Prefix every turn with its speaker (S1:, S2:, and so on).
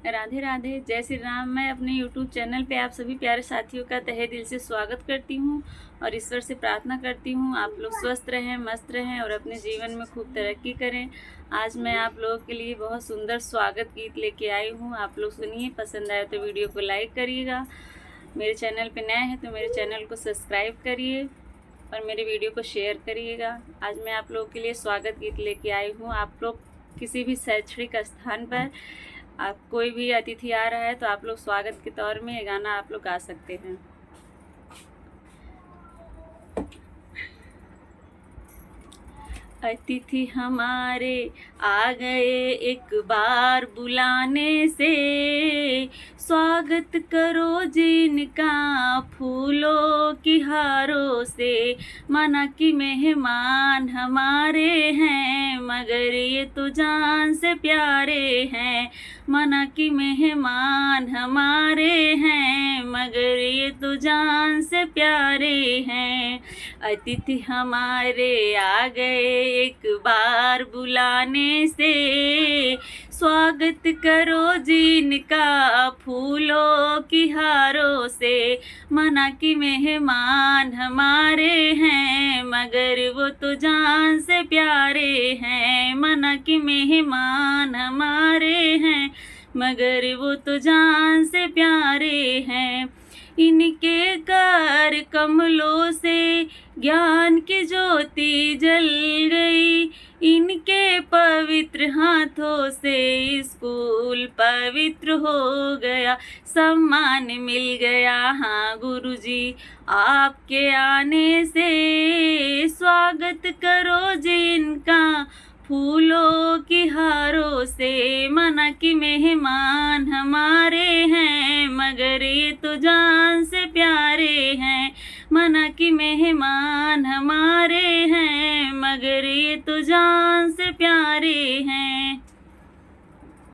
S1: राधे राधे, जय श्री राम। मैं अपने YouTube चैनल पे आप सभी प्यारे साथियों का तहे दिल से स्वागत करती हूँ और ईश्वर से प्रार्थना करती हूँ आप लोग स्वस्थ रहें, मस्त रहें और अपने जीवन में खूब तरक्की करें। आज मैं आप लोगों के लिए बहुत सुंदर स्वागत गीत लेके आई हूँ। आप लोग सुनिए, पसंद आए तो वीडियो को लाइक करिएगा। मेरे चैनल पे नए हैं तो मेरे चैनल को सब्सक्राइब करिए और मेरे वीडियो को शेयर करिएगा। आज मैं आप लोगों के लिए स्वागत गीत लेके आई हूँ। आप लोग किसी भी शैक्षणिक स्थान पर आप कोई भी अतिथि आ रहा है तो आप लोग स्वागत के तौर में ये गाना आप लोग गा सकते हैं। अतिथि हमारे आ गए एक बार बुलाने से, स्वागत करो जिनका फूलों की हारों से। माना कि मेहमान हमारे हैं मगर ये तो जान से प्यारे हैं। माना कि मेहमान हमारे हैं मगर ये तो जान से प्यारे हैं। अतिथि हमारे आ गए एक बार बुलाने से, स्वागत करो जिनका फूलों की हारों से। माना कि मेहमान हमारे हैं मगर वो तो जान से प्यारे हैं। माना कि मेहमान हमारे हैं मगर वो तो जान से प्यारे हैं। इनके कर कमलों से ज्ञान की ज्योति जल गई, इनके पवित्र हाथों से स्कूल पवित्र हो गया। सम्मान मिल गया हाँ गुरुजी आपके आने से। स्वागत करो जिनका फूलों की हारों से। माना कि मेहमान हमारे हैं मगर ये तो जान से प्यारे हैं। माना कि मेहमान हमारे हैं मगर ये तो जान से प्यारे हैं।